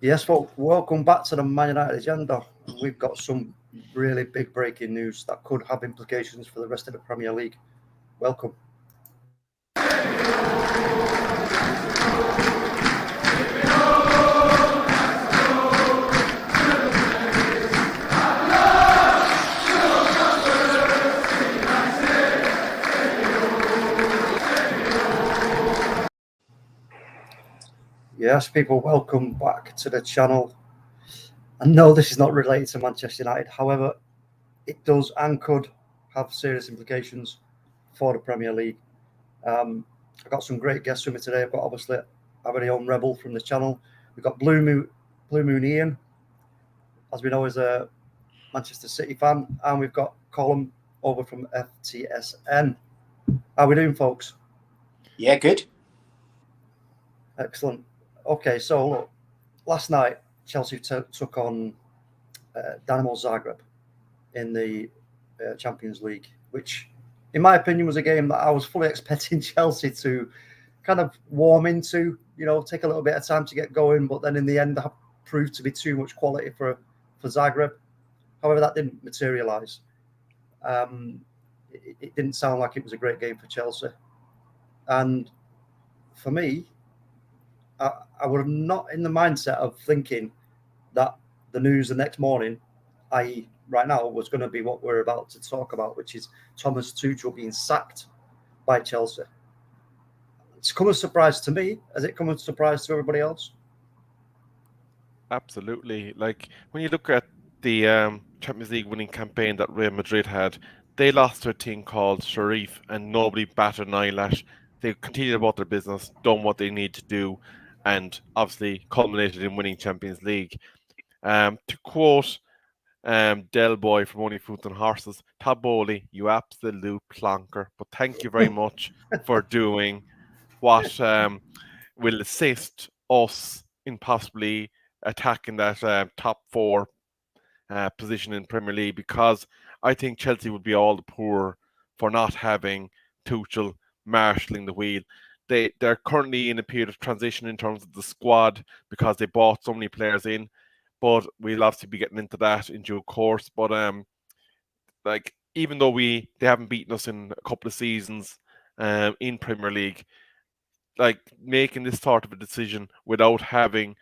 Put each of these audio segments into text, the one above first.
Yes, folks, welcome back to the Man United agenda. We've got some really big breaking news that could have implications for the rest of the Premier League. Welcome. Yes, people, welcome back to the channel. I know this is not related to Manchester United, however, it does and could have serious implications for the Premier League. I've got some great guests with me today. I've got obviously our very own Rebel from the channel. We've got Blue Moon Ian, as we know, is a Manchester City fan, and we've got Colin over from FTSN. How are we doing, folks? Yeah, good. Excellent. Okay, so look, last night Chelsea took on Dynamo Zagreb in the Champions League, which, in my opinion, was a game that I was fully expecting Chelsea to kind of warm into. Take a little bit of time to get going, but then in the end, that proved to be too much quality for Zagreb. However, that didn't materialise. It didn't sound like it was a great game for Chelsea. And for me, I was not in the mindset of thinking that the news the next morning, i.e., right now, was going to be what we're about to talk about, which is Thomas Tuchel being sacked by Chelsea. It's come as a surprise to me. Has it come as a surprise to everybody else? Absolutely. Like when you look at the Champions League winning campaign that Real Madrid had, they lost to a team called Sharif and nobody batted an eyelash. They continued about their business, done what they need to do, and obviously culminated in winning Champions League. To quote Del Boy from Only Fools and Horses, Todd Bowley, you absolute plonker. But thank you very much for doing what will assist us in possibly attacking that top four position in Premier League, because I think Chelsea would be all the poorer for not having Tuchel marshalling the wheel. They're currently in a period of transition in terms of the squad because they bought so many players in, but we'll obviously be getting into that in due course. But like even though they haven't beaten us in a couple of seasons in Premier League, like making this sort of a decision without having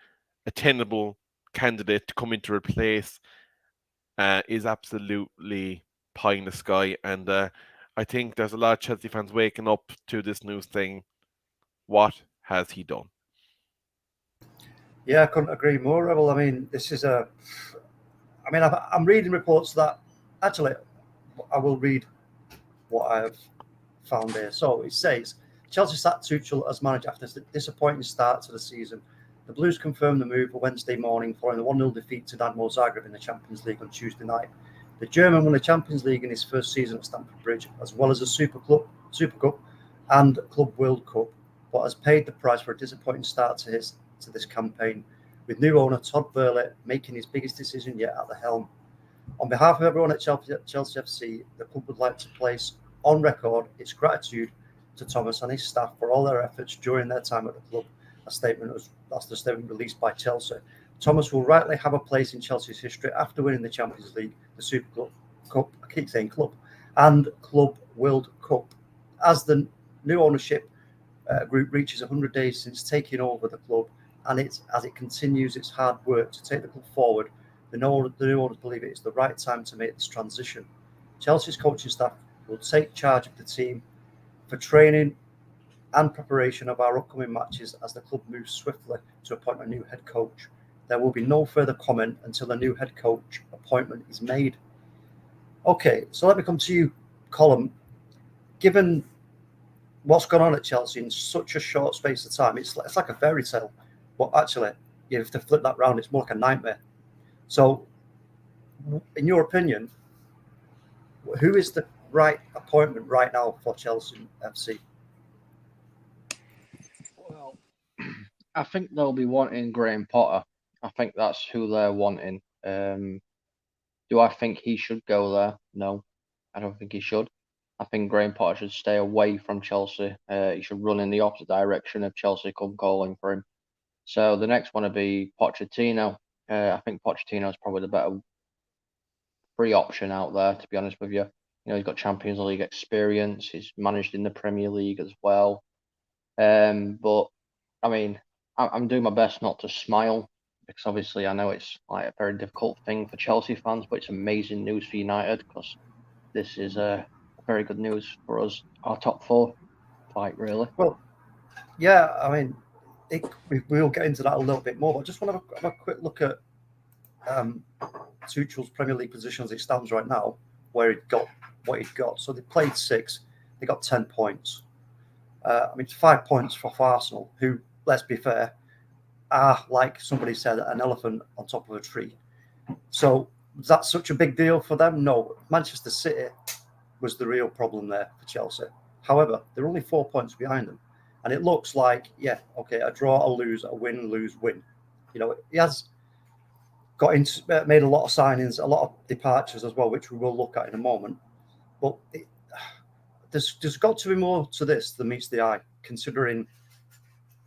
a tenable candidate to come in to replace is absolutely pie in the sky. And I think there's a lot of Chelsea fans waking up to this news thing. What has he done? Yeah, I couldn't agree more, Rebel. I mean, this is a. I mean, I'm reading reports that actually, I will read what I have found here. So it says Chelsea sacked Tuchel as manager after a disappointing start to the season. The Blues confirmed the move for Wednesday morning following the 1-0 defeat to Dynamo Zagreb in the Champions League on Tuesday night. The German won the Champions League in his first season at Stamford Bridge, as well as the Super Cup and Club World Cup, but has paid the price for a disappointing start to this campaign, with new owner Todd Boehly making his biggest decision yet at the helm. On behalf of everyone at Chelsea FC, the club would like to place on record its gratitude to Thomas and his staff for all their efforts during their time at the club. That's the statement released by Chelsea. Thomas will rightly have a place in Chelsea's history after winning the Champions League, the Super Cup, I keep saying club, and Club World Cup. As the new ownership group reaches 100 days since taking over the club, and as it continues its hard work to take the club forward, the new owners believe it is the right time to make this transition. Chelsea's coaching staff will take charge of the team for training and preparation of our upcoming matches as the club moves swiftly to appoint a new head coach. There will be no further comment until a new head coach appointment is made. Okay, so let me come to you, Colin. Given what's gone on at Chelsea in such a short space of time, it's like a fairy tale. But actually, you have to flip that round, it's more like a nightmare. So, in your opinion, who is the right appointment right now for Chelsea FC? Well, I think they'll be wanting Graham Potter. I think that's who they're wanting. Do I think he should go there? No, I don't think he should. I think Graham Potter should stay away from Chelsea. He should run in the opposite direction if Chelsea come calling for him. So the next one would be Pochettino. I think Pochettino is probably the better free option out there, to be honest with you. You know, he's got Champions League experience. He's managed in the Premier League as well. But I mean, I'm doing my best not to smile because obviously I know it's like a very difficult thing for Chelsea fans, but it's amazing news for United because this is very good news for us, our top four fight, really. Well, yeah, I mean, we'll get into that a little bit more, but I just want to have a quick look at Tuchel's Premier League position as it stands right now, where he got what he got. So they played 6, they got 10 points. I mean, it's 5 points for Arsenal, who, let's be fair, are, like somebody said, an elephant on top of a tree. So is that such a big deal for them? No. Manchester City was the real problem there for Chelsea. However, they're only 4 points behind them. And it looks like, yeah, okay, a draw, a lose, a win, lose, win. You know, he has made a lot of signings, a lot of departures as well, which we will look at in a moment. But there's got to be more to this than meets the eye, considering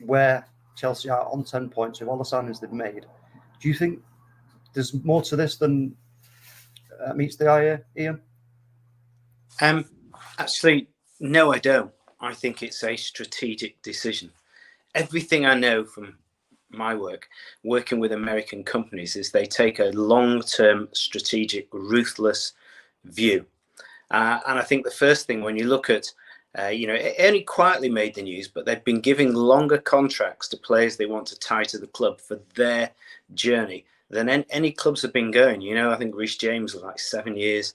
where Chelsea are on 10 points with all the signings they've made. Do you think there's more to this than meets the eye, Ian? Actually, no, I don't. I think it's a strategic decision. Everything I know from my working with American companies, is they take a long-term, strategic, ruthless view. And I think the first thing, when you look at, it only quietly made the news, but they've been giving longer contracts to players they want to tie to the club for their journey than any clubs have been going. You know, I think Reece James was like 7 years,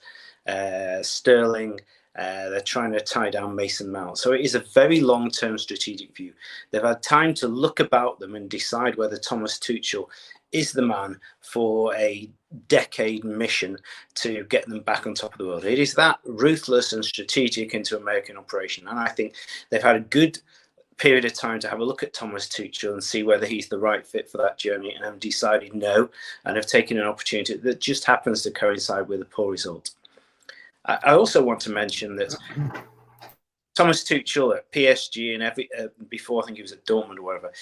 Sterling. They're trying to tie down Mason Mount. So it is a very long-term strategic view. They've had time to look about them and decide whether Thomas Tuchel is the man for a decade mission to get them back on top of the world. It is that ruthless and strategic into American operation. And I think they've had a good period of time to have a look at Thomas Tuchel and see whether he's the right fit for that journey, and have decided no, and have taken an opportunity that just happens to coincide with a poor result. I also want to mention that Thomas Tuchel at PSG and before I think he was at Dortmund or whatever,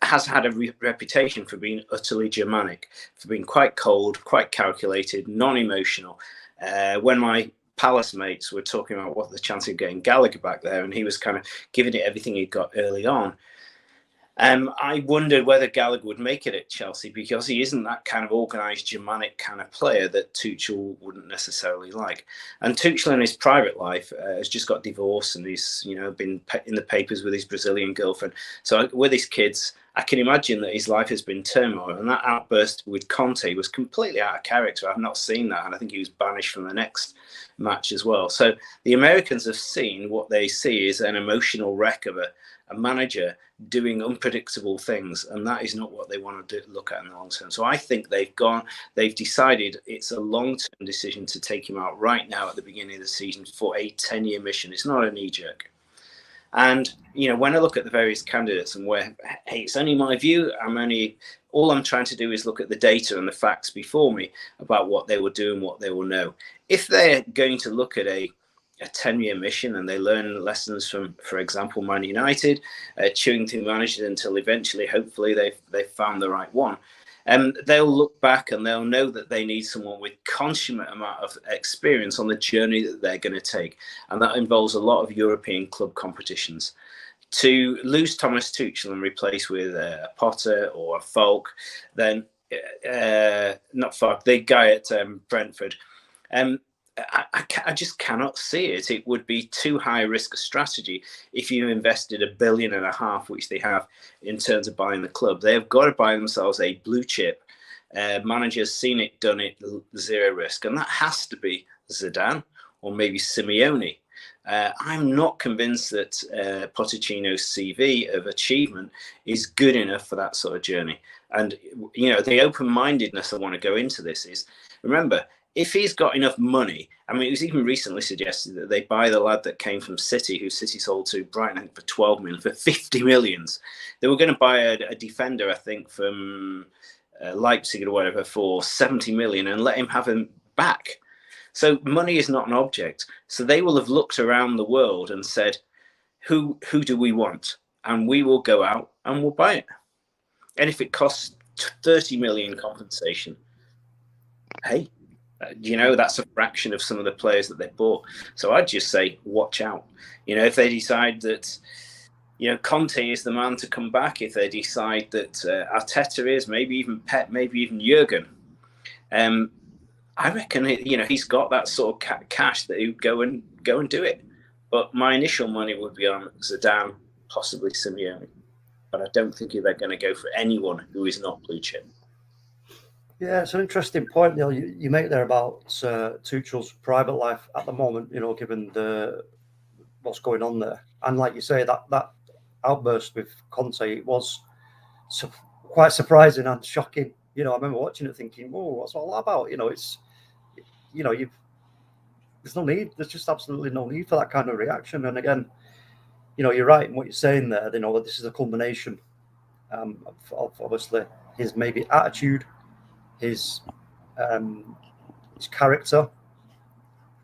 has had a reputation for being utterly Germanic, for being quite cold, quite calculated, non-emotional. When my Palace mates were talking about what the chance of getting Gallagher back there, and he was kind of giving it everything he'd got early on, I wondered whether Gallagher would make it at Chelsea, because he isn't that kind of organised Germanic kind of player that Tuchel wouldn't necessarily like. And Tuchel in his private life has just got divorced, and he's been in the papers with his Brazilian girlfriend. So with his kids, I can imagine that his life has been turmoil, and that outburst with Conte was completely out of character. I've not seen that, and I think he was banished from the next match as well. So the Americans have seen what they see is an emotional wreck of a manager doing unpredictable things, and that is not what they want to look at in the long term. So I think they've decided it's a long-term decision to take him out right now at the beginning of the season for a 10-year mission. It's not a knee-jerk. And when I look at the various candidates and where, hey, it's only my view, all I'm trying to do is look at the data and the facts before me about what they will do and what they will know. If they're going to look at a 10-year mission and they learn lessons from, for example, Man United, chewing through managers until eventually, hopefully, they've found the right one. They'll look back and they'll know that they need someone with consummate amount of experience on the journey that they're going to take. And that involves a lot of European club competitions. To lose Thomas Tuchel and replace with a Potter or a Falk, then not Falk, the guy at Brentford, I just cannot see it. It would be too high a risk of strategy if you invested $1.5 billion, which they have, in terms of buying the club. They've got to buy themselves a blue chip manager, seen it, done it, zero risk, and that has to be Zidane or maybe Simeone. I'm not convinced that Pochettino's CV of achievement is good enough for that sort of journey. And the open-mindedness I want to go into this is, remember, if he's got enough money, I mean, it was even recently suggested that they buy the lad that came from City, who City sold to Brighton, I think, for 12 million, for 50 millions. They were going to buy a defender, I think, from Leipzig or whatever for 70 million and let him have him back. So money is not an object. So they will have looked around the world and said, who do we want? And we will go out and we'll buy it. And if it costs 30 million compensation, hey, that's a fraction of some of the players that they bought. So I'd just say, watch out. If they decide that, Conte is the man to come back, if they decide that Arteta is, maybe even Pep, maybe even Jurgen, I reckon he's got that sort of cash that he would go and do it. But my initial money would be on Zidane, possibly Simeone. But I don't think they're going to go for anyone who is not blue chip. Yeah, it's an interesting point, Neil, you make there about Tuchel's private life at the moment, given what's going on there. And like you say, that outburst with Conte was quite surprising and shocking. I remember watching it thinking, "Oh, what's all that about?" It's, there's no need. There's just absolutely no need for that kind of reaction. And again, you're right in what you're saying there. This is a culmination of obviously his maybe attitude, his character,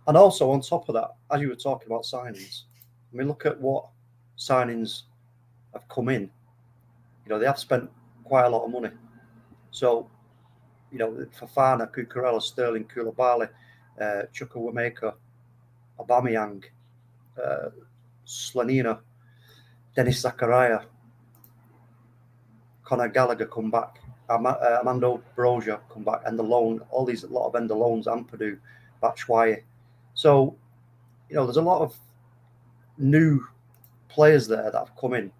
and also on top of that, as you were talking about signings, I mean, look at what signings have come in. They have spent quite a lot of money. So, Fofana, Cucurella, Sterling, Koulibaly, Chukwuemeka, Aubameyang, Slanina, Dennis Zakaria, Conor Gallagher come back, Armando Broja come back, and the loan, a lot of end of loans, Ampadu, Batshuayi. So, there's a lot of new players there that have come in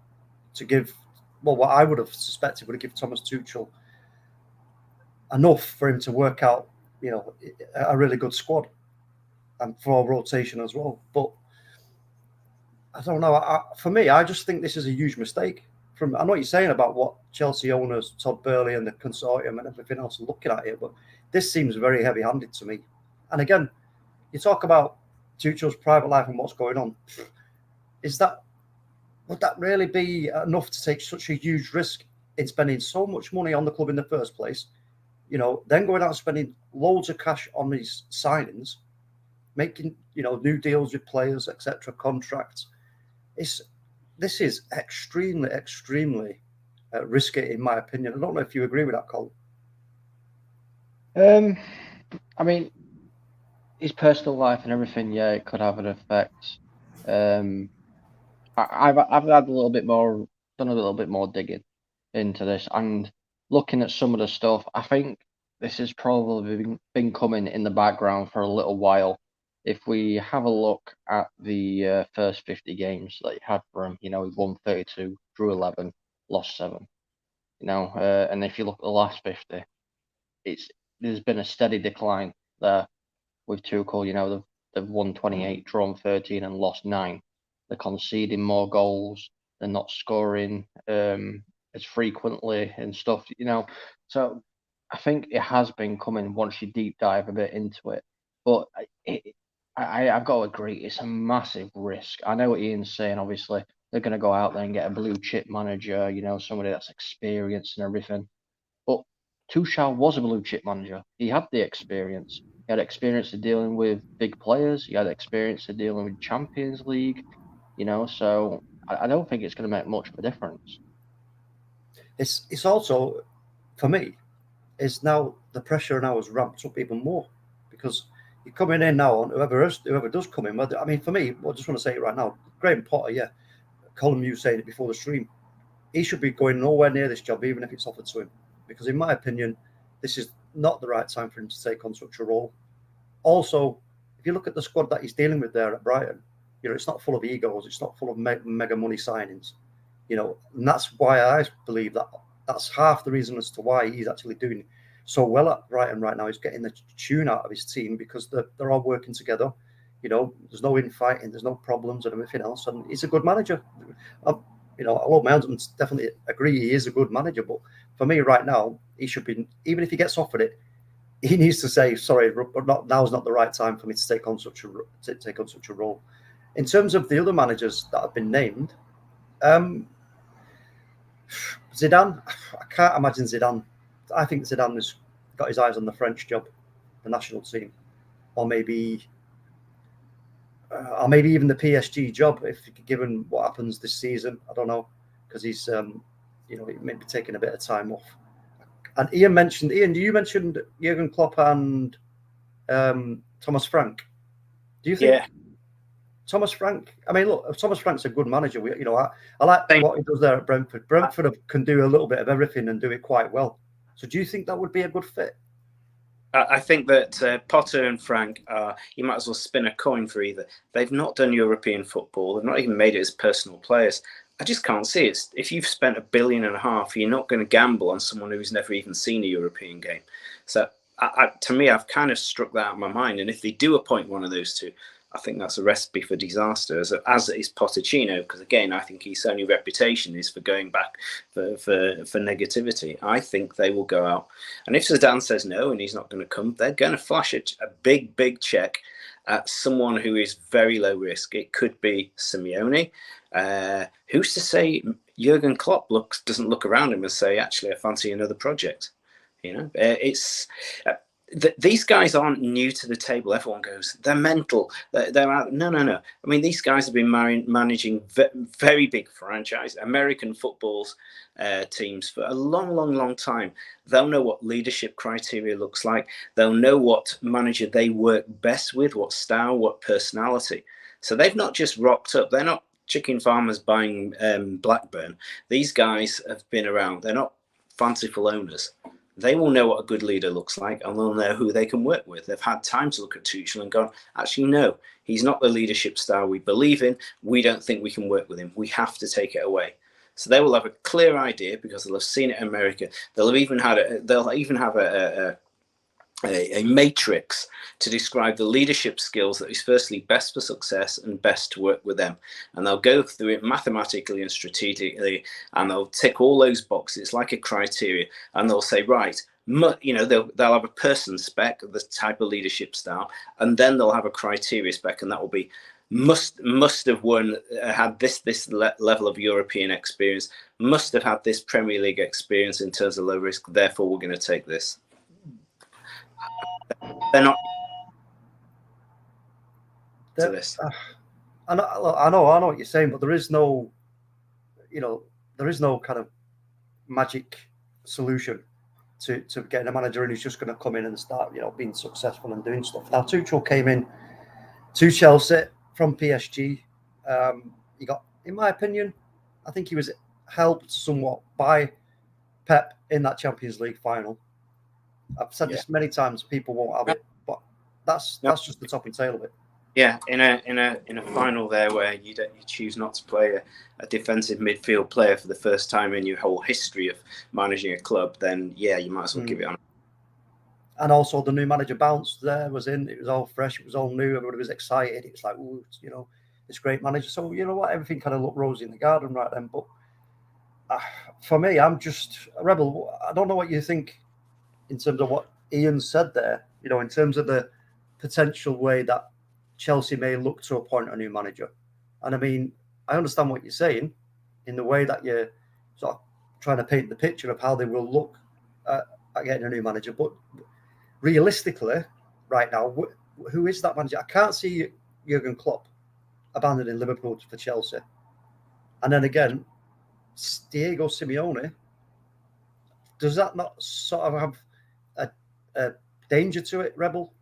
to give, what I would have suspected would have given Thomas Tuchel enough for him to work out, a really good squad and for rotation as well. But I don't know. For me, I just think this is a huge mistake. I know what you're saying about what Chelsea owners, Todd Burley and the consortium and everything else are looking at here, but this seems very heavy-handed to me. And again, you talk about Tuchel's private life and what's going on. Would that really be enough to take such a huge risk in spending so much money on the club in the first place? Then going out and spending loads of cash on these signings, making new deals with players, etc., contracts. This is extremely, extremely risky, in my opinion. I don't know if you agree with that, Colin. I mean, his personal life and everything, yeah, it could have an effect. I've had a little bit more, done a little bit more digging into this and looking at some of the stuff. I think this has probably been coming in the background for a little while. If we have a look at the first 50 games that he had for him, he won 32, drew 11, lost 7. And if you look at the last 50, there's been a steady decline there with Tuchel. They've won 28, drawn 13, and lost 9. They're conceding more goals. They're not scoring as frequently and stuff. So I think it has been coming once you deep dive a bit into it. But I've got to agree, it's a massive risk. I know what Ian's saying. Obviously, they're going to go out there and get a blue chip manager, somebody that's experienced and everything. But Tuchel was a blue chip manager. He had the experience. He had experience of dealing with big players. He had experience of dealing with Champions League. So I don't think it's going to make much of a difference. It's also, for me, is now the pressure now has ramped up even more because you're coming in now on whoever does come in. I mean, for me, I just want to say it right now, Graham Potter, yeah, ColumnU saying it before the stream, he should be going nowhere near this job, even if it's offered to him, because in my opinion, this is not the right time for him to take on such a role. Also, if you look at the squad that he's dealing with there at Brighton, it's not full of egos. It's not full of mega money signings, and that's why I believe that's half the reason as to why he's actually doing so well at Brighton right now. He's getting the tune out of his team because they're all working together. There's no infighting, there's no problems and everything else. And he's a good manager. Although my husband definitely agree he is a good manager, but for me right now, he should be, even if he gets offered it, he needs to say, sorry, but now's not the right time for me to take on such a role. In terms of the other managers that have been named, Zidane, I can't imagine Zidane. I think Zidane has got his eyes on the French job, the national team, or maybe even the PSG job, if given what happens this season. I don't know, because he's He may be taking a bit of time off. And Ian, you mentioned Jurgen Klopp and Thomas Frank. Do you think Thomas Frank? I mean, look, Thomas Frank's a good manager. I like what he does there at Brentford. Brentford can do a little bit of everything and do it quite well. So, do you think that would be a good fit? I think that Potter and Frank you might as well spin a coin for either. They've not done European football. They've not even made it as personal players. I just can't see it. If you've spent $1.5 billion, you're not going to gamble on someone who's never even seen a European game. So, to me, I've kind of struck that out of my mind. And if they do appoint one of those two, I think that's a recipe for disaster, as is Pochettino, because again, I think his only reputation is for going back for negativity. I think they will go out, and if Zidane says no and he's not going to come, they're going to flash a big check at someone who is very low risk. It could be Simeone. Who's to say Jurgen Klopp doesn't look around him and say, actually, I fancy another project. These guys aren't new to the table. Everyone goes, they're mental. They're out. No. I mean, these guys have been managing very big franchise American football's teams for a long time. They'll know what leadership criteria looks like. They'll know what manager they work best with, what style, what personality. So they've not just rocked up. They're not chicken farmers buying Blackburn. These guys have been around. They're not fanciful owners. They will know what a good leader looks like, and they'll know who they can work with. They've had time to look at Tuchel and gone, actually, no, he's not the leadership style we believe in. We don't think we can work with him. We have to take it away. So they will have a clear idea because they'll have seen it in America. They'll even have a matrix to describe the leadership skills that is firstly best for success and best to work with them. And they'll go through it mathematically and strategically, and they'll tick all those boxes. It's like a criteria, and they'll say, right, they'll have a person spec of the type of leadership style, and then they'll have a criteria spec, and that will be must have had this level of European experience, must have had this Premier League experience in terms of low risk, therefore we're going to take this. They're not to this. I know what you're saying, but there is no kind of magic solution to getting a manager in who's just going to come in and start, being successful and doing stuff. Now, Tuchel came in to Chelsea from PSG. He got, in my opinion, I think he was helped somewhat by Pep in that Champions League final. I've said this many times. People won't have it, but that's just the top and tail of it. Yeah, in a final there where you choose not to play a defensive midfield player for the first time in your whole history of managing a club, then you might as well give it on. And also the new manager bounce there was in. It was all fresh. It was all new. Everybody was excited. It was like, ooh, this great manager. So you know what, everything kind of looked rosy in the garden right then. But for me, I'm just a rebel. I don't know what you think in terms of what Ian said there, in terms of the potential way that Chelsea may look to appoint a new manager. And I mean, I understand what you're saying in the way that you're sort of trying to paint the picture of how they will look at getting a new manager. But realistically, right now, who is that manager? I can't see Jurgen Klopp abandoning Liverpool for Chelsea. And then again, Diego Simeone, does that not sort of have a danger to it, Rebel,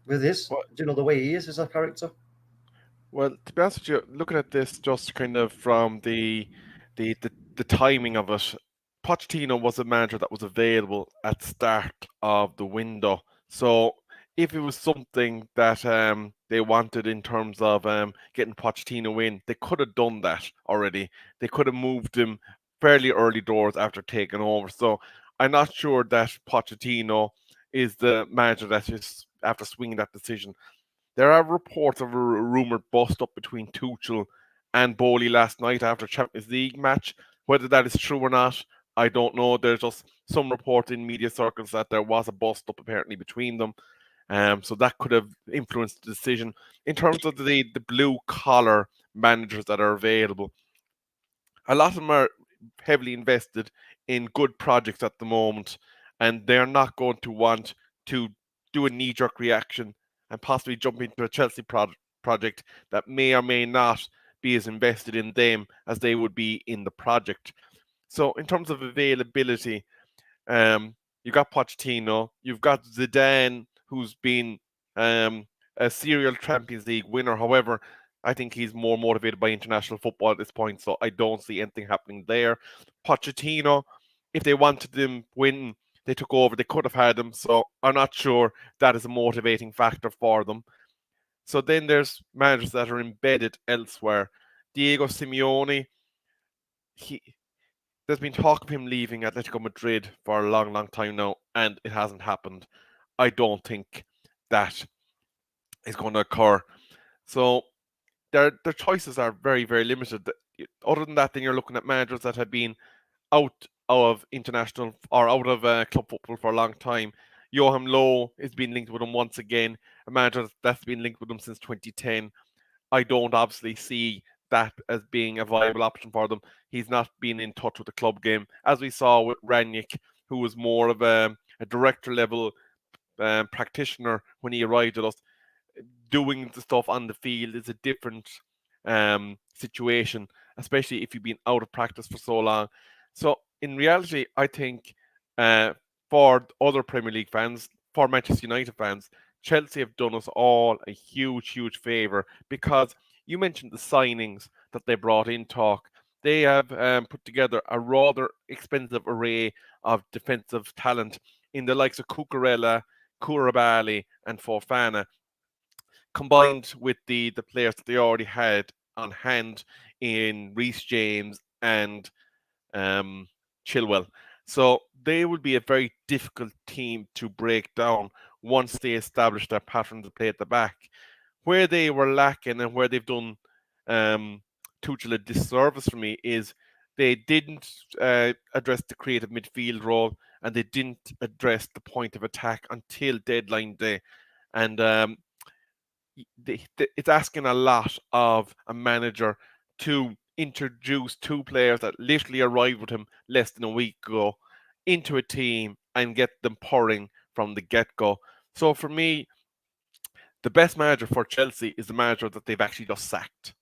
with his, the way he is as a character? Well, to be honest with you, looking at this just kind of from the timing of it, Pochettino was a manager that was available at the start of the window. So if it was something that they wanted in terms of getting Pochettino in, they could have done that already. They could have moved him fairly early doors after taking over. So I'm not sure that Pochettino is the manager that is after swinging that decision. There are reports of a rumoured bust-up between Tuchel and Bowley last night after Champions League match. Whether that is true or not, I don't know. There's just some report in media circles that there was a bust-up apparently between them. So that could have influenced the decision. In terms of the blue-collar managers that are available, a lot of them are heavily invested in good projects at the moment, and they're not going to want to do a knee-jerk reaction and possibly jump into a Chelsea project that may or may not be as invested in them as they would be in the project. So in terms of availability, you got Pochettino, you've got Zidane, who's been a serial Champions League winner. However, I think he's more motivated by international football at this point, so I don't see anything happening there. Pochettino, if they wanted him win, they took over, they could have had him, so I'm not sure that is a motivating factor for them. So then there's managers that are embedded elsewhere. Diego Simeone, there's been talk of him leaving Atletico Madrid for a long, long time now, and it hasn't happened. I don't think that is going to occur. So their choices are very, very limited. Other than that, then you're looking at managers that have been out of international or out of club football for a long time. Joachim Löw has been linked with him once again, a manager that's been linked with him since 2010. I don't obviously see that as being a viable option for them. He's not been in touch with the club game, as we saw with Ranić, who was more of a director level practitioner when he arrived at us. Doing the stuff on the field is a different situation, especially if you've been out of practice for so long. So in reality, I think for other Premier League fans, for Manchester United fans, Chelsea have done us all a huge, huge favour, because you mentioned the signings that they brought in, Talk. They have put together a rather expensive array of defensive talent in the likes of Cucurella, Koulibaly and Fofana, combined with the players that they already had on hand in Reece James and Chilwell. So they would be a very difficult team to break down once they establish their pattern to play at the back. Where they were lacking and where they've done Tuchel a disservice for me is they didn't address the creative midfield role, and they didn't address the point of attack until deadline day. And it's asking a lot of a manager to introduce two players that literally arrived with him less than a week ago into a team and get them purring from the get-go. So for me, the best manager for Chelsea is the manager that they've actually just sacked.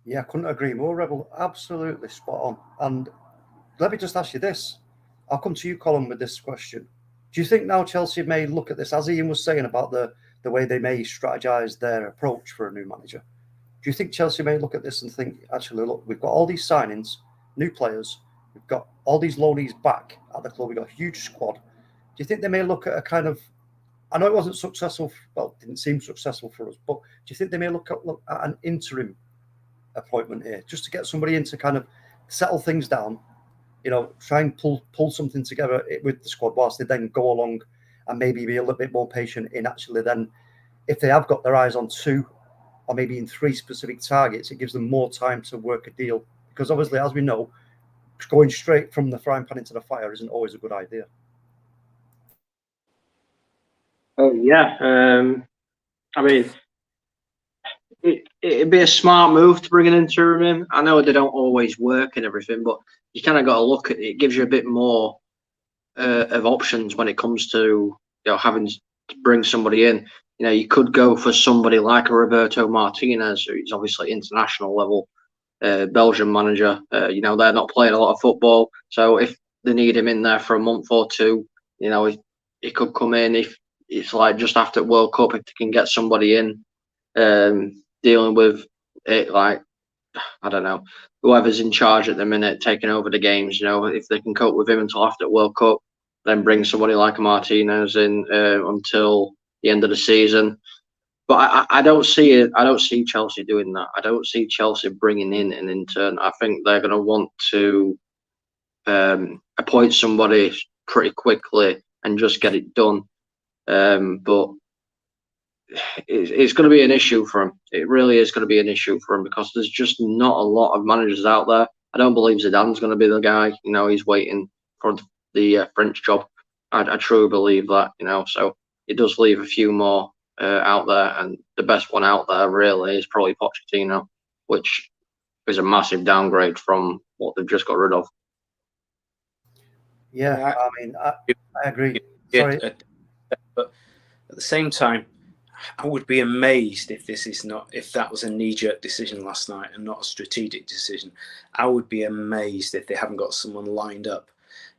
Yeah, I couldn't agree more, Rebel. Absolutely spot on. And let me just ask you this. I'll come to you, Colin, with this question. Do you think now Chelsea may look at this, as Ian was saying about the way they may strategise their approach for a new manager? Do you think Chelsea may look at this and think, actually, look, we've got all these signings, new players, we've got all these loanees back at the club, we've got a huge squad. Do you think they may look at a kind of, I know it wasn't successful, well, it didn't seem successful for us, but do you think they may look at an interim appointment here, just to get somebody in to kind of settle things down, try and pull something together with the squad whilst they then go along and maybe be a little bit more patient in actually then, if they have got their eyes on two or maybe in three specific targets, it gives them more time to work a deal. Because obviously, as we know, going straight from the frying pan into the fire isn't always a good idea. Oh, yeah. I mean, it'd be a smart move to bring an interim in. I know they don't always work and everything, but you kind of got to look at it. It gives you a bit more of options when it comes to having to bring somebody in. You could go for somebody like a Roberto Martinez, who's obviously international level Belgian manager. They're not playing a lot of football, so if they need him in there for a month or two, he could come in. If it's like just after World Cup, if they can get somebody in dealing with it, like, I don't know, whoever's in charge at the minute taking over the games, if they can cope with him until after World Cup, then bring somebody like a Martinez in until the end of the season. But I don't see it. I don't see Chelsea doing that. I don't see Chelsea bringing in an intern. I think they're going to want to appoint somebody pretty quickly and just get it done. But it's going to be an issue for him. It really is going to be an issue for him because there's just not a lot of managers out there. I don't believe Zidane's going to be the guy. He's waiting for the French job. I truly believe that. So it does leave a few more out there, and the best one out there really is probably Pochettino, which is a massive downgrade from what they've just got rid of. Yeah, I mean, I agree. Sorry. But at the same time, I would be amazed if that was a knee-jerk decision last night and not a strategic decision. I would be amazed if they haven't got someone lined up.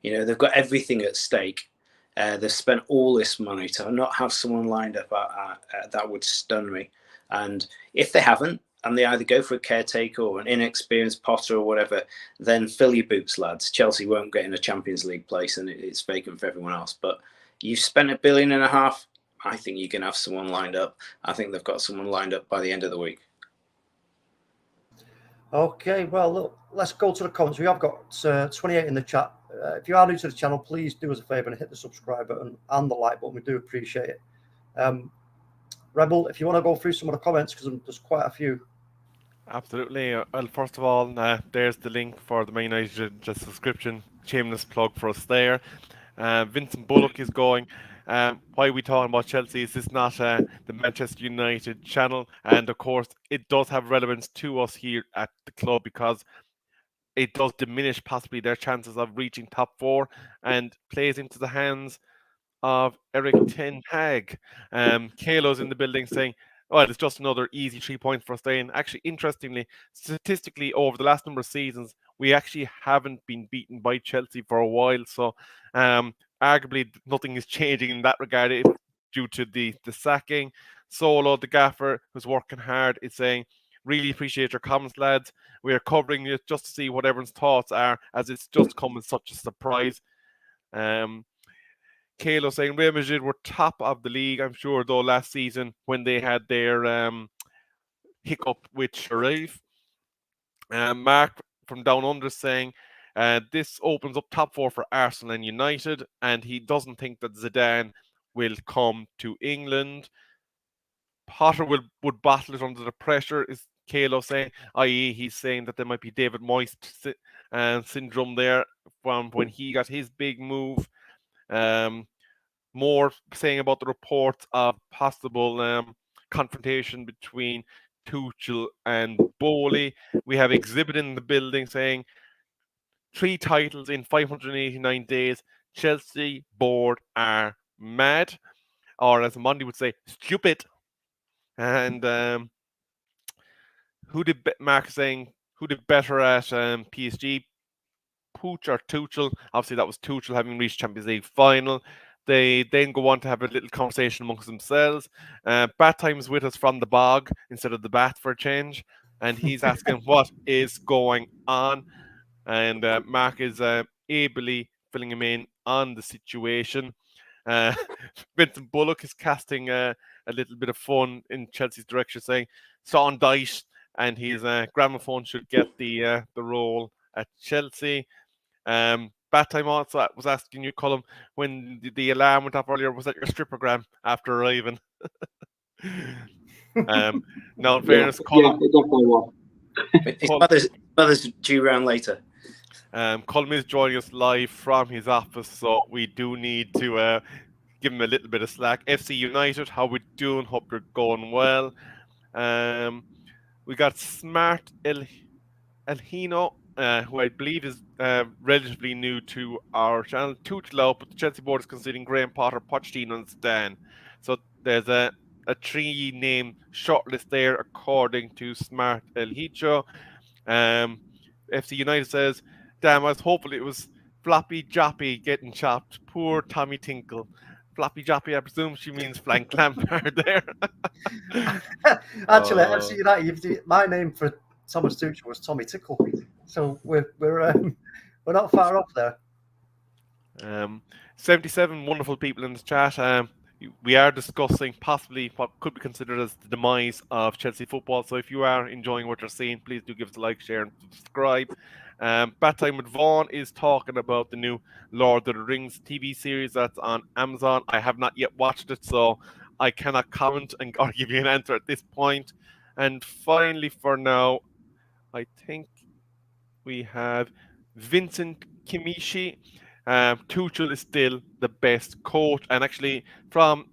You know, they've got everything at stake. They've spent all this money to not have someone lined up. That would stun me. And if they haven't, and they either go for a caretaker or an inexperienced Potter or whatever, then fill your boots, lads. Chelsea won't get in a Champions League place, and it's vacant for everyone else. But you've spent $1.5 billion. I think you can have someone lined up. I think they've got someone lined up by the end of the week. Okay, well, look, let's go to the comments. We have got 28 in the chat. If you are new to the channel, please do us a favour and hit the subscribe button and the like button. We do appreciate it. Rebel, if you want to go through some of the comments, because there's quite a few. Absolutely. Well, first of all, there's the link for the Man United subscription. Shameless plug for us there. Vincent Bullock is going, why are we talking about Chelsea? Is this not the Manchester United channel? And of course, it does have relevance to us here at the club because it does diminish possibly their chances of reaching top 4 and plays into the hands of Eric Ten Hag. Kalo's in the building saying, well, it's just another easy 3 points for us staying. Actually, interestingly, statistically, over the last number of seasons, we actually haven't been beaten by Chelsea for a while. So, arguably, nothing is changing in that regard due to the sacking. Solo, the gaffer, who's working hard, is saying, really appreciate your comments, lads. We are covering it just to see what everyone's thoughts are, as it's just come as such a surprise. Kalo saying Real Madrid were top of the league, I'm sure, though, last season when they had their hiccup with Sharif. Mark from Down Under saying this opens up top 4 for Arsenal and United, and he doesn't think that Zidane will come to England. Potter would battle it under the pressure, is Kalo saying, i.e. he's saying that there might be David Moyes syndrome there from when he got his big move. More saying about the reports of possible confrontation between Tuchel and Bowley. We have Exhibit in the building saying 3 titles in 589 days. Chelsea board are mad, or as Omundi would say, stupid. And Mark saying who did better at PSG? Pooch or Tuchel? Obviously, that was Tuchel having reached Champions League final. They then go on to have a little conversation amongst themselves. Bat Time's with us from the bog instead of the bat for a change. And he's asking what is going on. And Mark is ably filling him in on the situation. Vincent Bullock is casting a little bit of fun in Chelsea's direction, saying Sean Dyche and his gramophone should get the role at Chelsea. Bat Time also was asking you, Colm, when the alarm went off earlier, was that your strippergram after arriving? Now, in fairness, Colm, it definitely was. His mother's due round later. Colm is joining us live from his office, so we do need to give him a little bit of slack. FC United, how we doing? Hope you're going well. We got Smart Elhino, who I believe is relatively new to our channel. Tuchel out, but the Chelsea board is considering Graham Potter, Pochettino, and Stan. So there's a 3-name shortlist there, according to Smart El Hicho. FC United says, damn, I was hopeful it was Floppy Joppy getting chopped. Poor Tommy Tinkle. Floppy Joppy, I presume she means Frank Lampard there. Actually, FC United, my name for Thomas Tuchel was Tommy Tickle. So we're not far off there. 77 wonderful people in the chat. We are discussing possibly what could be considered as the demise of Chelsea football. So if you are enjoying what you're seeing, please do give us a like, share, and subscribe. Bat Time with Vaughn is talking about the new Lord of the Rings TV series that's on Amazon. I have not yet watched it, so I cannot comment or give you an answer at this point. And finally, for now, I think we have Vincent Kimishi. Tuchel is still the best coach. And actually, from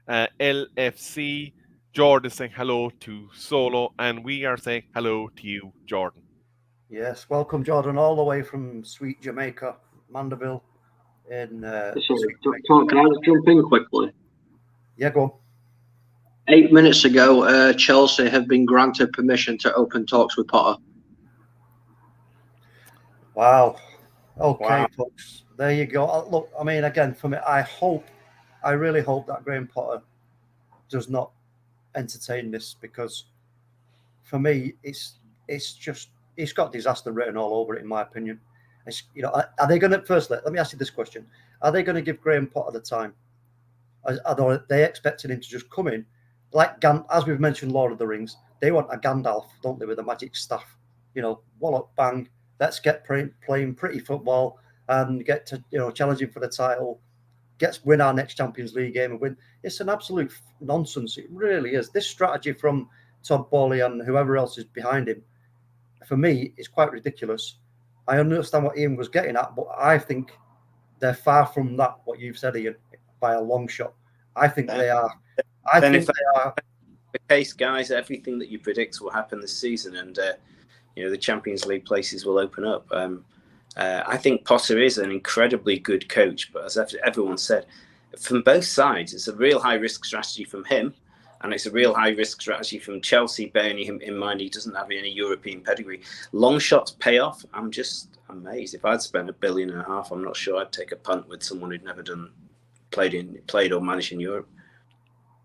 LFC, Jordan is saying hello to Solo, and we are saying hello to you, Jordan. Yes, welcome, Jordan, all the way from sweet Jamaica, Mandeville. Sorry, can I just jump in quickly? Yeah, go 8 minutes ago, Chelsea have been granted permission to open talks with Potter. Wow. Okay, Wow. folks. There you go. Look, I mean, again, for me, I really hope that Graham Potter does not entertain this, because for me, it's just, it's got disaster written all over it, in my opinion. It's, you know, are they going to, firstly, let me ask you this question. Are they going to give Graham Potter the time? Are they expecting him to just come in, like, as we've mentioned, Lord of the Rings, they want a Gandalf, don't they, with a magic staff? You know, wallop, bang, let's get playing pretty football and get to, you know, challenging for the title, win our next Champions League game and win. It's an absolute nonsense. It really is. This strategy from Todd Boehly and whoever else is behind him, for me, is quite ridiculous. I understand what Ian was getting at, but I think they're far from that, what you've said, Ian, by a long shot. I think they are. I think they are. The case, guys, everything that you predict will happen this season, and you know, the Champions League places will open up. I think Potter is an incredibly good coach, but as everyone said, from both sides, it's a real high risk strategy from him, and it's a real high risk strategy from Chelsea, bearing him in mind he doesn't have any European pedigree. Long shots pay off. I'm just amazed. If I'd spent $1.5 billion, I'm not sure I'd take a punt with someone who'd never played or managed in Europe.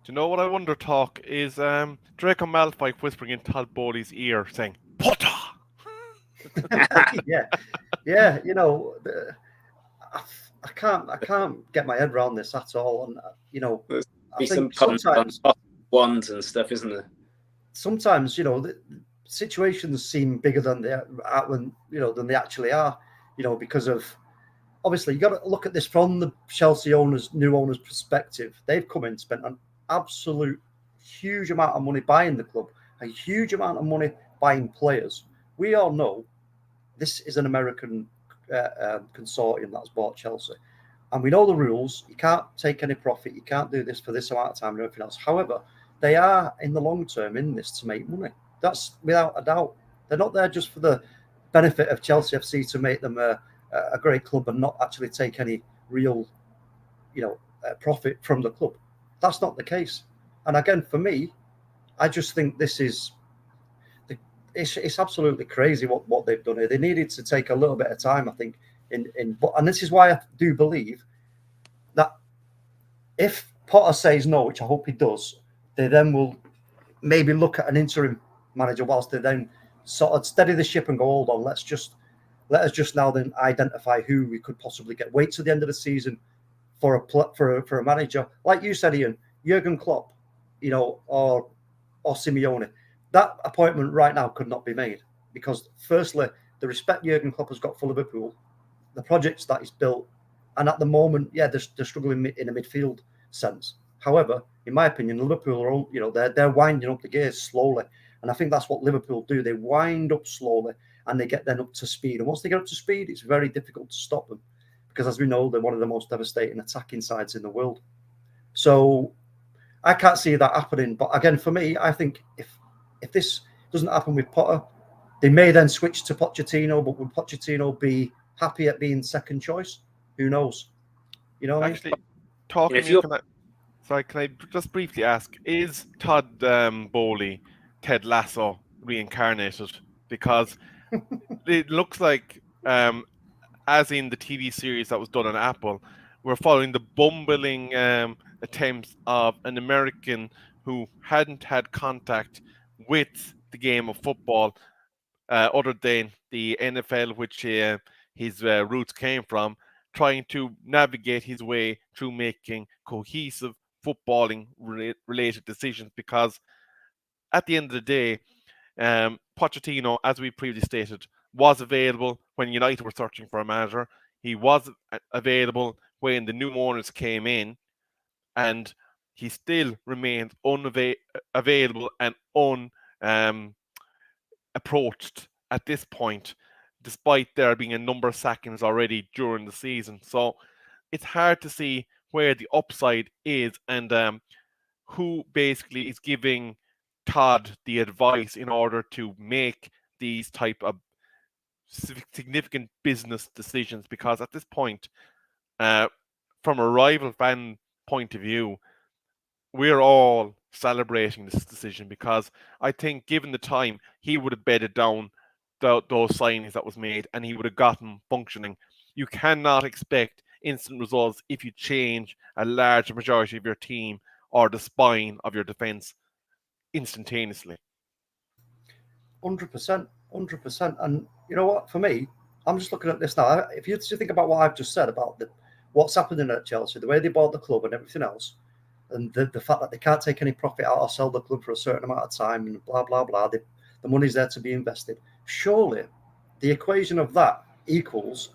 Do you know what I wonder, Talk, is Draco Malfoy whispering in Todd Boehly's ear saying, Potter! yeah. You know, I can't get my head around this at all. And you know, I think sometimes wands and stuff, isn't there? Sometimes, you know, the situations seem bigger than they actually are. You know, because of, obviously, you got to look at this from the Chelsea new owners' perspective. They've come in, spent an absolute huge amount of money buying the club, a huge amount of money buying players. We all know this is an American consortium that's bought Chelsea, and we know the rules. You can't take any profit. You can't do this for this amount of time and everything else. However, they are in the long term in this to make money. That's without a doubt. They're not there just for the benefit of Chelsea FC to make them a great club and not actually take any real, profit from the club. That's not the case. And again, for me, I just think this is, it's absolutely crazy what they've done here. They needed to take a little bit of time, I think, and this is why I do believe that if Potter says no, which I hope he does, they then will maybe look at an interim manager whilst they then sort of steady the ship and go, hold on, let us just now then identify who we could possibly get. Wait till the end of the season for a manager, like you said, Ian, Jurgen Klopp, or Simeone. That appointment right now could not be made because, firstly, the respect Jurgen Klopp has got for Liverpool, the projects that he's built, and at the moment, they're struggling in a midfield sense. However, in my opinion, Liverpool are, they're winding up the gears slowly, and I think that's what Liverpool do. They wind up slowly, and they get then up to speed. And once they get up to speed, it's very difficult to stop them because, as we know, they're one of the most devastating attacking sides in the world. So I can't see that happening. But again, for me, I think if this doesn't happen with Potter, they may then switch to Pochettino. But would Pochettino be happy at being second choice? Who knows? You know, actually, talking. Can I just briefly ask: is Todd Boehly Ted Lasso reincarnated? Because it looks like, as in the TV series that was done on Apple, we're following the bumbling attempts of an American who hadn't had contact with the game of football other than the NFL, which his roots came from, trying to navigate his way through making cohesive footballing related decisions. Because at the end of the day, Pochettino, as we previously stated, was available when United were searching for a manager. He was available when the new owners came in, and he still remains unavailable and approached at this point, despite there being a number of sackings already during the season. So it's hard to see where the upside is and who basically is giving Todd the advice in order to make these type of significant business decisions. Because at this point, from a rival fan point of view, we're all celebrating this decision, because I think given the time, he would have bedded down those signings that was made and he would have gotten functioning. You cannot expect instant results if you change a large majority of your team or the spine of your defence instantaneously. 100%, 100%. And you know what? For me, I'm just looking at this now. If you think about what I've just said about what's happening at Chelsea, the way they bought the club and everything else, and the fact that they can't take any profit out or sell the club for a certain amount of time and blah, blah, blah, the money's there to be invested. Surely the equation of that equals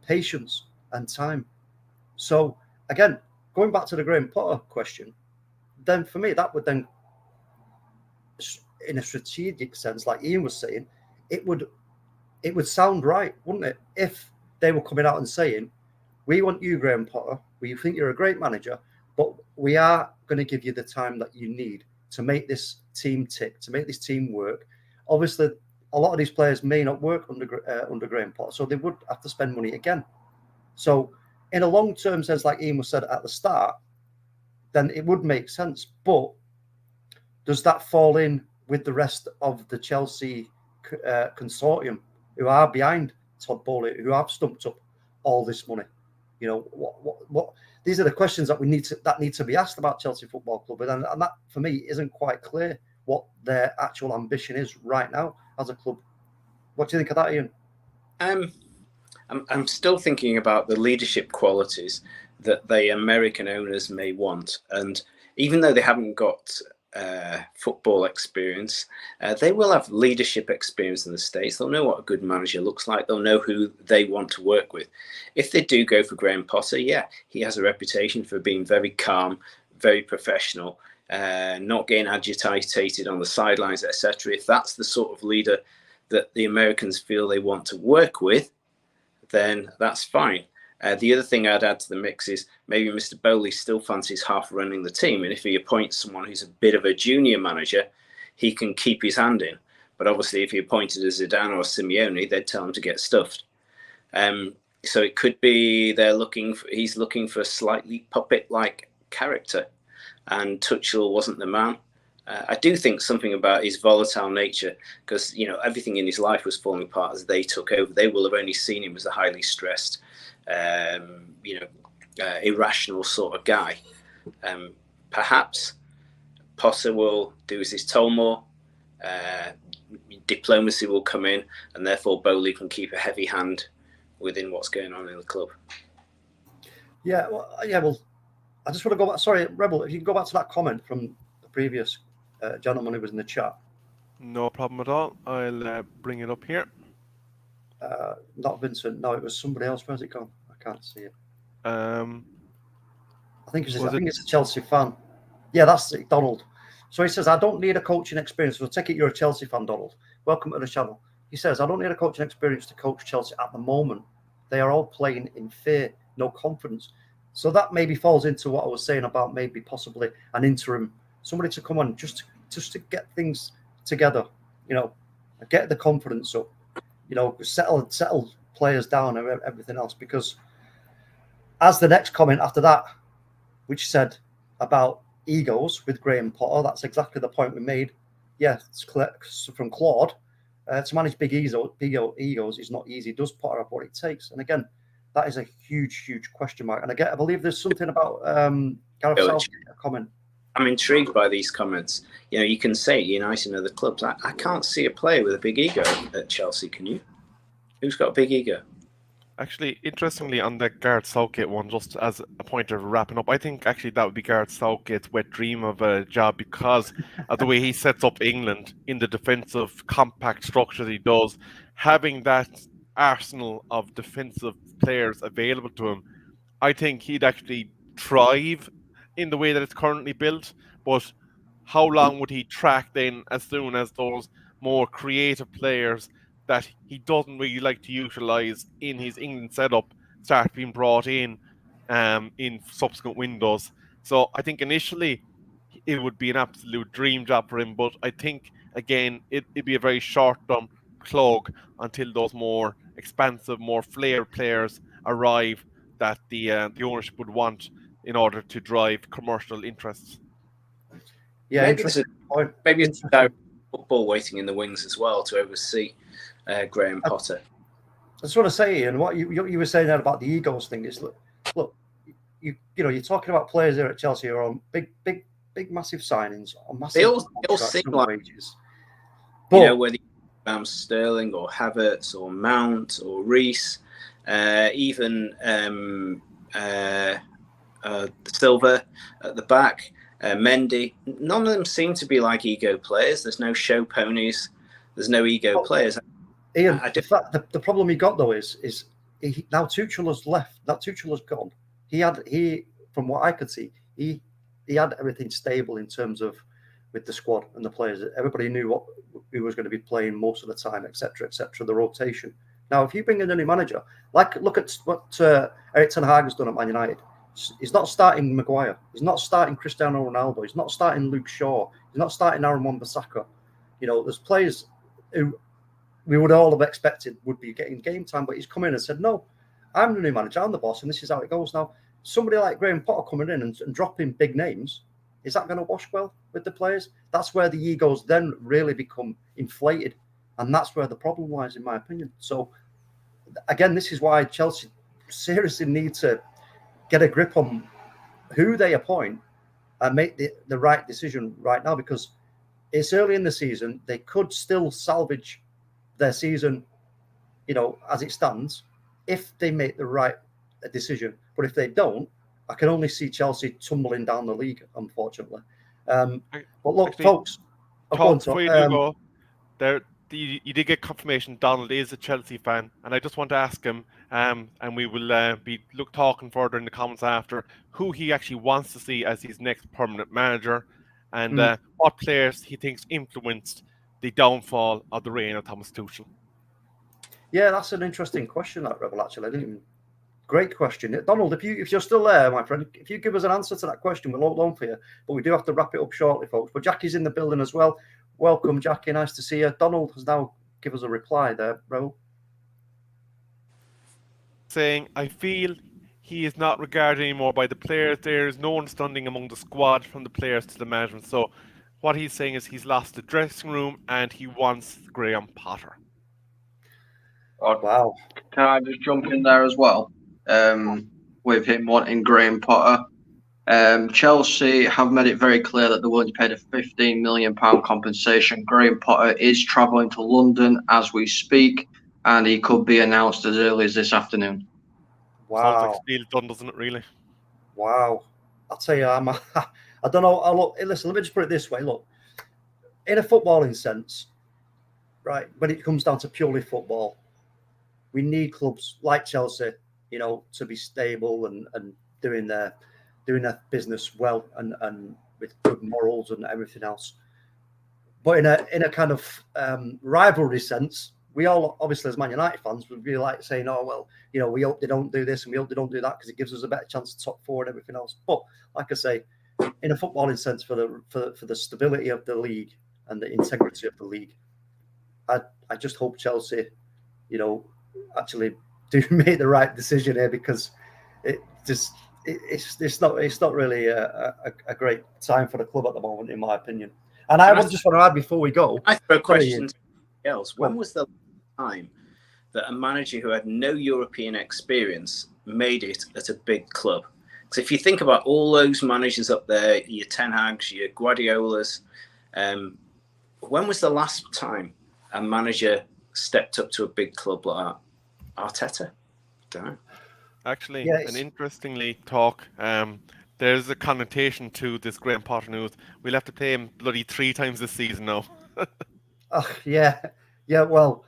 patience and time. So again, going back to the Graham Potter question, then for me, that would then, in a strategic sense, like Ian was saying, it would sound right, wouldn't it? If they were coming out and saying, we want you, Graham Potter, we think you're a great manager, but we are going to give you the time that you need to make this team tick, to make this team work. Obviously, a lot of these players may not work under Graham Potter, so they would have to spend money again. So in a long-term sense, like Ian was said at the start, then it would make sense. But does that fall in with the rest of the Chelsea consortium who are behind Todd Bowley, who have stumped up all this money? You know, what? These are the questions that need to be asked about Chelsea Football Club, and that for me isn't quite clear what their actual ambition is right now as a club. What do you think of that, Ian? I'm still thinking about the leadership qualities that the American owners may want, and even though they haven't got football experience, they will have leadership experience in the States. They'll know what a good manager looks like. They'll know who they want to work with. If they do go for Graham Potter, yeah, he has a reputation for being very calm, very professional, not getting agitated on the sidelines, etc. If that's the sort of leader that the Americans feel they want to work with, then that's fine. The other thing I'd add to the mix is maybe Mr. Bowley still fancies half running the team. And if he appoints someone who's a bit of a junior manager, he can keep his hand in. But obviously, if he appointed a Zidane or a Simeone, they'd tell him to get stuffed. So it could be he's looking for a slightly puppet-like character. And Tuchel wasn't the man. I do think something about his volatile nature, because everything in his life was falling apart as they took over. They will have only seen him as a highly stressed, irrational sort of guy. Perhaps Potter will do as he's told more. Diplomacy will come in, and therefore Bowley can keep a heavy hand within what's going on in the club. Yeah, well, I just want to go back. Sorry, Rebel, if you can go back to that comment from the previous gentleman who was in the chat. No problem at all. I'll bring it up here. Not Vincent. No, it was somebody else. Where's it gone? I can't see it. I think it's a Chelsea fan. Yeah, that's it, Donald. So he says, I don't need a coaching experience. So take it you're a Chelsea fan, Donald. Welcome to the channel. He says, I don't need a coaching experience to coach Chelsea at the moment. They are all playing in fear, no confidence. So that maybe falls into what I was saying about maybe possibly an interim, somebody to come on just to get things together, get the confidence up, settle players down and everything else. Because as the next comment after that, which said about egos with Graham Potter, that's exactly the point we made. Yeah, it's from Claude. To manage big egos is not easy. Does Potter have what it takes? And again, that is a huge question mark. And again, I believe there's something about Gareth Southgate, a comment. I'm intrigued by these comments. You can say United and other clubs. I can't see a player with a big ego at Chelsea. Can you? Who's got a big ego? Actually, interestingly, on the Gareth Southgate one, just as a point of wrapping up, I think actually that would be Gareth Southgate's wet dream of a job, because of the way he sets up England in the defensive compact structure that he does, having that arsenal of defensive players available to him, I think he'd actually thrive in the way that it's currently built. But how long would he track then as soon as those more creative players that he doesn't really like to utilise in his England setup start being brought in subsequent windows? So I think initially it would be an absolute dream job for him, but I think again it'd be a very short-term plug until those more expansive, more flair players arrive that the ownership would want in order to drive commercial interests. Yeah, maybe there's maybe it's interesting. football waiting in the wings as well to oversee Graham Potter. I just want to say, and what you were saying there about the egos thing is, look, you're talking about players here at Chelsea who are on big, massive signings on massive They all seem like wages. But, whether Sterling or Havertz or Mount or Reece, even Silva at the back, Mendy. None of them seem to be like ego players. There's no show ponies. There's no ego players. Ian, the problem he got though is now Tuchel has left. That Tuchel has gone. He from what I could see, he had everything stable in terms of with the squad and the players. Everybody knew who was going to be playing most of the time, etc., the rotation. Now, if you bring in a new manager, look at what Erik ten Hag has done at Man United. He's not starting Maguire. He's not starting Cristiano Ronaldo. He's not starting Luke Shaw. He's not starting Aaron Wan-Bissaka. There's players who we would all have expected would be getting game time, but he's come in and said, no, I'm the new manager, I'm the boss, and this is how it goes. Now, somebody like Graham Potter coming in and dropping big names, is that going to wash well with the players? That's where the egos then really become inflated, and that's where the problem lies, in my opinion. So, again, this is why Chelsea seriously need to get a grip on who they appoint and make the right decision right now, because it's early in the season. They could still salvage their season, as it stands, if they make the right decision. But if they don't, I can only see Chelsea tumbling down the league, unfortunately. But look, actually, folks, before you do go, you did get confirmation Donald is a Chelsea fan, and I just want to ask him, and we will be talking further in the comments after, who he actually wants to see as his next permanent manager, and what players he thinks influenced the downfall of the reign of Thomas Tuchel. Yeah, that's an interesting question, that, Rebel, actually. Great question. Donald, if you're still there, my friend, if you give us an answer to that question, we'll hold on for you. But we do have to wrap it up shortly, folks. But Jackie's in the building as well. Welcome, Jackie. Nice to see you. Donald has now given us a reply there, Rebel. Saying, I feel he is not regarded anymore by the players. There is no understanding among the squad, from the players to the management. So what he's saying is he's lost the dressing room and he wants Graham Potter. Wow. Can I just jump in there as well? With him wanting Graham Potter. Chelsea have made it very clear that they're willing to pay the £15 million compensation. Graham Potter is travelling to London as we speak, and he could be announced as early as this afternoon. Wow. Sounds like Steel done, doesn't it, really? Wow. I'll tell you, I don't know. Listen, let me just put it this way. Look, in a footballing sense, right, when it comes down to purely football, we need clubs like Chelsea, to be stable and doing their business well and with good morals and everything else. But in a kind of rivalry sense, we all, obviously as Man United fans, would be like saying, oh, well, we hope they don't do this and we hope they don't do that because it gives us a better chance to top four and everything else. But like I say, in a footballing sense, for the stability of the league and the integrity of the league, I just hope Chelsea, actually do make the right decision here, because it's not really a great time for the club at the moment, in my opinion. And I just want to add before we go, I throw a question to else. When was the time that a manager who had no European experience made it at a big club? Because if you think about all those managers up there, your Ten Hags, your Guardiolas, when was the last time a manager stepped up to a big club like that? Arteta? Don't know. Actually, yes. And interestingly, there's a connotation to this Graham Potter news. We'll have to pay him bloody 3 times this season now. Yeah. Well,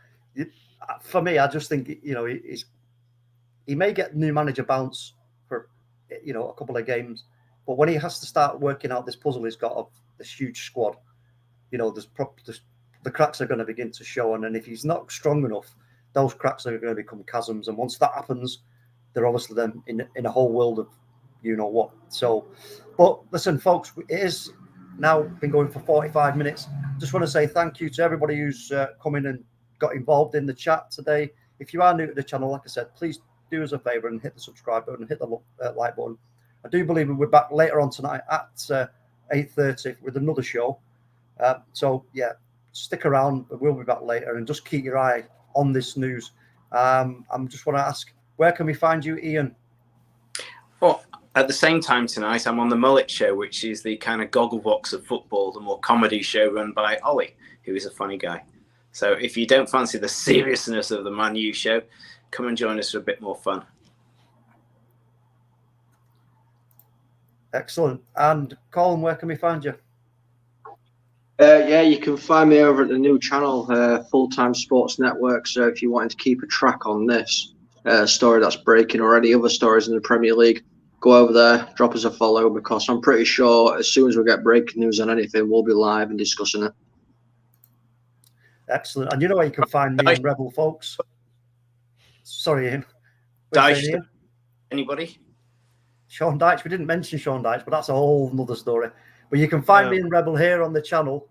for me, I just think he may get new manager bounce for a couple of games, but when he has to start working out this puzzle he's got of this huge squad, the cracks are going to begin to show, and if he's not strong enough, those cracks are going to become chasms, and once that happens, they're obviously then in a whole world of what. So, but listen, folks, it is now been going for 45 minutes. Just want to say thank you to everybody who's come in and got involved in the chat today. If you are new to the channel, like I said, please do us a favor and hit the subscribe button and hit the like button. I do believe we're back later on tonight at 8:30 with another show. So yeah, stick around. We'll be back later, and just keep your eye on this news. I'm just want to ask, where can we find you, Ian? Well, at the same time tonight, I'm on the Mullet Show, which is the kind of gogglebox of football, the more comedy show run by Ollie, who is a funny guy. So if you don't fancy the seriousness of the Man U show, come and join us for a bit more fun. Excellent. And Colin, where can we find you? Yeah, you can find me over at the new channel, Full Time Sports Network. So if you wanted to keep a track on this story that's breaking or any other stories in the Premier League, go over there, drop us a follow, because I'm pretty sure as soon as we get breaking news on anything, we'll be live and discussing it. Excellent. And you know where you can find me and Rebel, folks? Sorry, Ian. Dyche, anybody? Sean Dyche. We didn't mention Sean Dyche, but that's a whole nother story. But you can find me and Rebel here on the channel.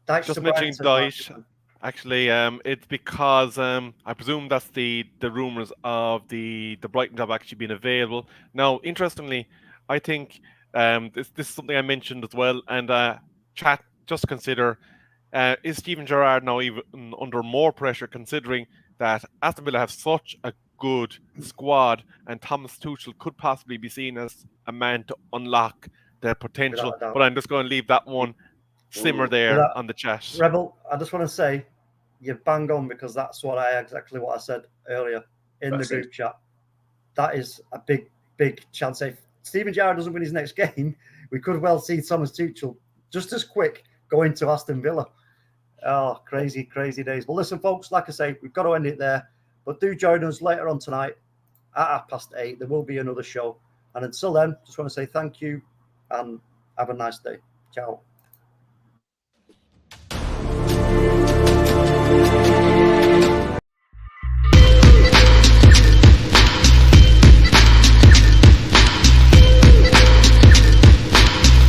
Dyche just mentioning Dyche, actually, it's because I presume that's the rumours of the Brighton job actually being available. Now, interestingly, I think this is something I mentioned as well, and chat, just consider, is Steven Gerrard now even under more pressure, considering that Aston Villa have such a good squad, and Thomas Tuchel could possibly be seen as a man to unlock their potential? But I'm just going to leave that one simmer there on the chat. Rebel, I just want to say, you bang on, because that's exactly what I said earlier in the group chat. That is a big chance. If Steven Gerrard doesn't win his next game, we could well see Thomas Tuchel just as quick going to Aston Villa. Oh, crazy days. Well, listen, folks, like I say, we've got to end it there. But do join us later on tonight at 8:30. There will be another show. And until then, just want to say thank you and have a nice day. Ciao.